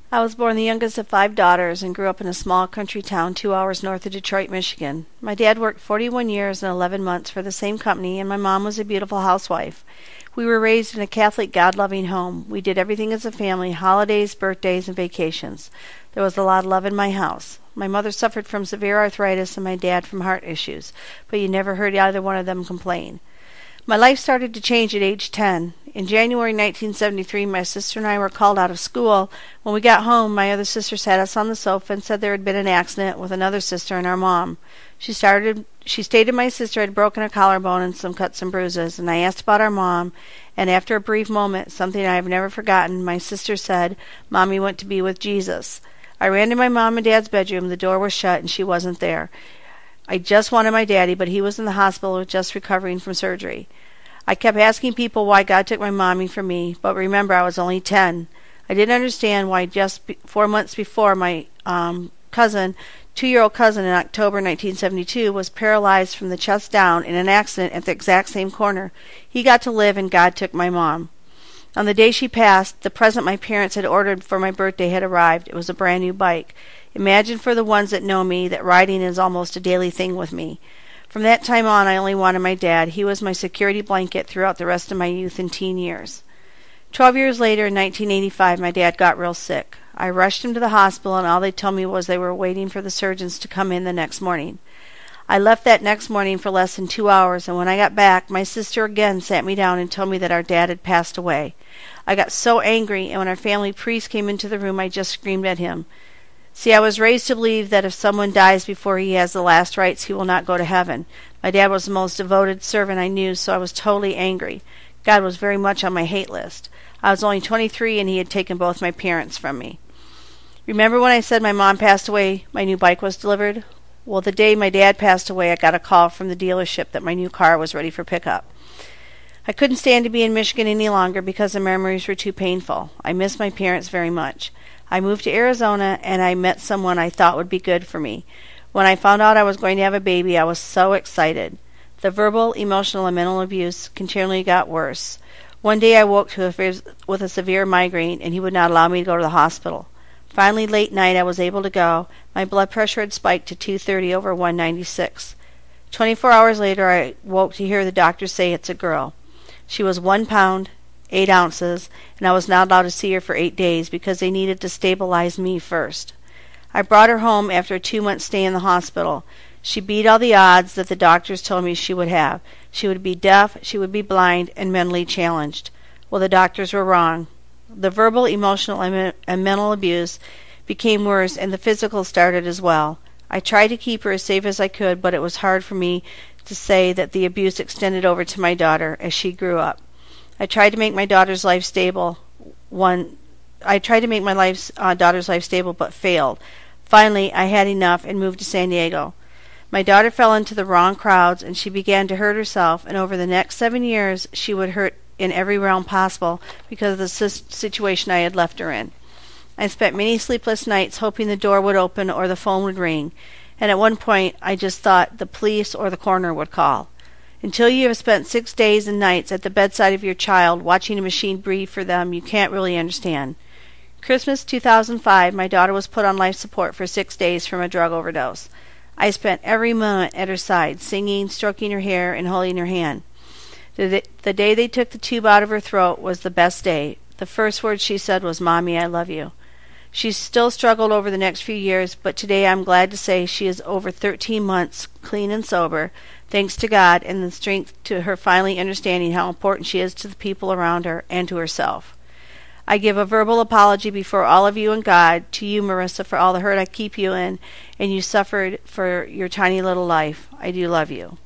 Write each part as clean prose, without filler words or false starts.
I was born the youngest of 5 daughters and grew up in a small country town 2 hours north of Detroit, Michigan. My dad worked 41 years and 11 months for the same company, and my mom was a beautiful housewife. We were raised in a Catholic, God-loving home. We did everything as a family, holidays, birthdays, and vacations. There was a lot of love in my house. My mother suffered from severe arthritis and my dad from heart issues, but you never heard either one of them complain. My life started to change at age 10. In January 1973, my sister and I were called out of school. When we got home, my other sister sat us on the sofa and said there had been an accident with another sister and our mom. She stated my sister had broken a collarbone and some cuts and bruises, and I asked about our mom, and after a brief moment, something I have never forgotten, my sister said, "Mommy went to be with Jesus." I ran to my mom and dad's bedroom. The door was shut and she wasn't there. I just wanted my daddy, but he was in the hospital just recovering from surgery. I kept asking people why God took my mommy from me, but remember, I was only 10. I didn't understand why 4 months before my cousin, 2-year-old cousin in October 1972, was paralyzed from the chest down in an accident at the exact same corner. He got to live and God took my mom. On the day she passed, the present my parents had ordered for my birthday had arrived. It was a brand new bike. Imagine for the ones that know me that riding is almost a daily thing with me. From that time on, I only wanted my dad. He was my security blanket throughout the rest of my youth and teen years. 12 years later, in 1985, my dad got real sick. I rushed him to the hospital, and all they told me was they were waiting for the surgeons to come in the next morning. I left that next morning for less than 2 hours, and when I got back, my sister again sat me down and told me that our dad had passed away. I got so angry, and when our family priest came into the room, I just screamed at him. See, I was raised to believe that if someone dies before he has the last rites, he will not go to heaven. My dad was the most devoted servant I knew, so I was totally angry. God was very much on my hate list. I was only 23, and he had taken both my parents from me. Remember when I said my mom passed away, my new bike was delivered? Well, the day my dad passed away, I got a call from the dealership that my new car was ready for pickup. I couldn't stand to be in Michigan any longer because the memories were too painful. I miss my parents very much. I moved to Arizona, and I met someone I thought would be good for me. When I found out I was going to have a baby, I was so excited. The verbal, emotional, and mental abuse continually got worse. One day I woke with a severe migraine, and he would not allow me to go to the hospital. Finally, late night, I was able to go. My blood pressure had spiked to 230 over 196. 24 hours later, I woke to hear the doctor say it's a girl. She was 1 pound, 8 ounces, and I was not allowed to see her for 8 days because they needed to stabilize me first. I brought her home after a 2-month stay in the hospital. She beat all the odds that the doctors told me she would have. She would be deaf, she would be blind, and mentally challenged. Well, the doctors were wrong. The verbal, emotional, and mental abuse became worse, and the physical started as well. I tried to keep her as safe as I could, but it was hard for me to say that the abuse extended over to my daughter as she grew up. I tried to make my daughter's life stable. Daughter's life stable, but failed. Finally, I had enough and moved to San Diego. My daughter fell into the wrong crowds, and she began to hurt herself, and over the next 7 years, she would hurt in every realm possible because of the situation I had left her in. I spent many sleepless nights hoping the door would open or the phone would ring, and at one point I just thought the police or the coroner would call. Until you have spent 6 days and nights at the bedside of your child watching a machine breathe for them, you can't really understand. Christmas 2005, my daughter was put on life support for 6 days from a drug overdose. I spent every moment at her side, singing, stroking her hair, and holding her hand. The day they took the tube out of her throat was the best day. The first word she said was, "Mommy, I love you." She still struggled over the next few years, but today I'm glad to say she is over 13 months clean and sober, thanks to God and the strength to her finally understanding how important she is to the people around her and to herself. I give a verbal apology before all of you and God, to you, Marissa, for all the hurt I keep you in, and you suffered for your tiny little life. I do love you.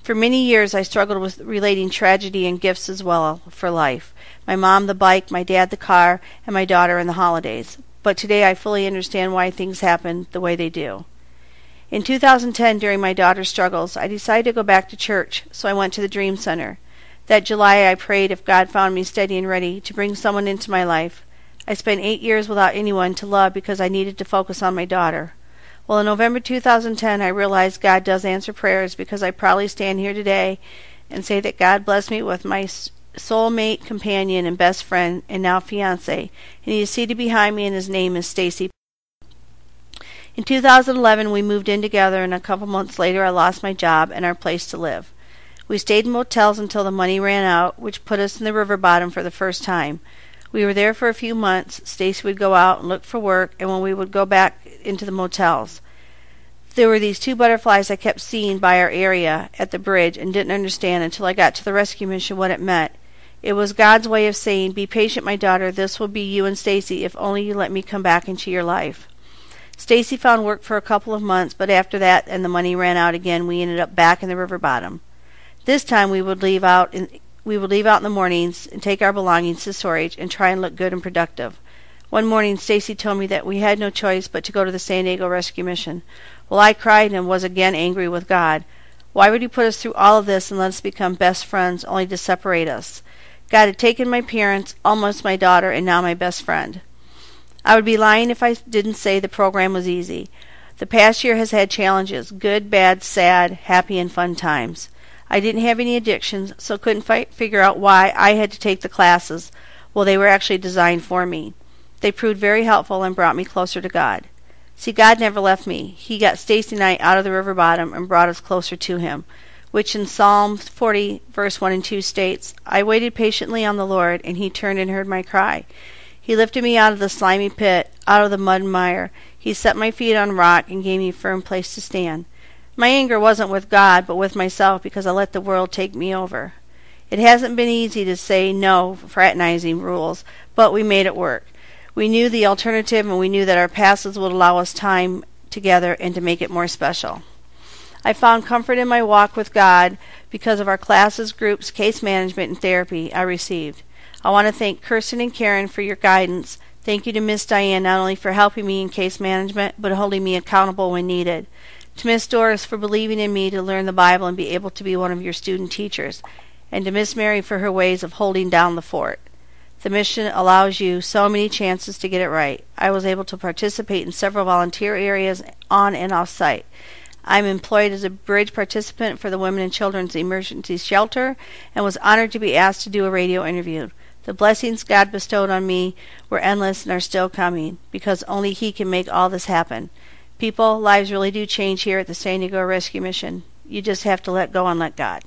For many years, I struggled with relating tragedy and gifts as well for life. My mom, the bike, my dad, the car, and my daughter and the holidays. But today I fully understand why things happen the way they do. In 2010, during my daughter's struggles, I decided to go back to church, so I went to the Dream Center. That July, I prayed if God found me steady and ready to bring someone into my life. I spent 8 years without anyone to love because I needed to focus on my daughter. Well, in November 2010, I realized God does answer prayers because I proudly stand here today and say that God blessed me with my soulmate, companion, and best friend, and now fiance, and he is seated behind me, and his name is Stacy. In 2011, we moved in together, and a couple months later, I lost my job and our place to live. We stayed in motels until the money ran out, which put us in the river bottom for the first time. We were there for a few months. Stacy would go out and look for work, and when we would go back into the motels, there were these two butterflies I kept seeing by our area at the bridge and didn't understand until I got to the rescue mission what it meant. It was God's way of saying, "Be patient, my daughter. This will be you and Stacy if only you let me come back into your life." Stacy found work for a couple of months, but after that and the money ran out again, we ended up back in the river bottom. This time we would leave out in the mornings and take our belongings to storage and try and look good and productive. One morning Stacy told me that we had no choice but to go to the San Diego Rescue Mission. Well, I cried and was again angry with God. Why would he put us through all of this and let us become best friends only to separate us? God had taken my parents, almost my daughter, and now my best friend. I would be lying if I didn't say the program was easy. The past year has had challenges, good, bad, sad, happy, and fun times. I didn't have any addictions, so couldn't figure out why I had to take the classes. Well, they were actually designed for me. They proved very helpful and brought me closer to God. See, God never left me. He got Stacy and I out of the river bottom and brought us closer to Him, which in Psalm 40, verse 1 and 2 states, "I waited patiently on the Lord, and He turned and heard my cry. He lifted me out of the slimy pit, out of the mud and mire. He set my feet on rock and gave me a firm place to stand." My anger wasn't with God, but with myself because I let the world take me over. It hasn't been easy to say no fraternizing rules, but we made it work. We knew the alternative, and we knew that our passes would allow us time together and to make it more special. I found comfort in my walk with God because of our classes, groups, case management, and therapy I received. I want to thank Kirsten and Karen for your guidance. Thank you to Miss Diane not only for helping me in case management, but holding me accountable when needed. To Miss Doris for believing in me to learn the Bible and be able to be one of your student teachers. And to Miss Mary for her ways of holding down the fort. The mission allows you so many chances to get it right. I was able to participate in several volunteer areas on and off site. I'm employed as a bridge participant for the Women and Children's Emergency Shelter and was honored to be asked to do a radio interview. The blessings God bestowed on me were endless and are still coming, because only He can make all this happen. People, lives really do change here at the San Diego Rescue Mission. You just have to let go and let God.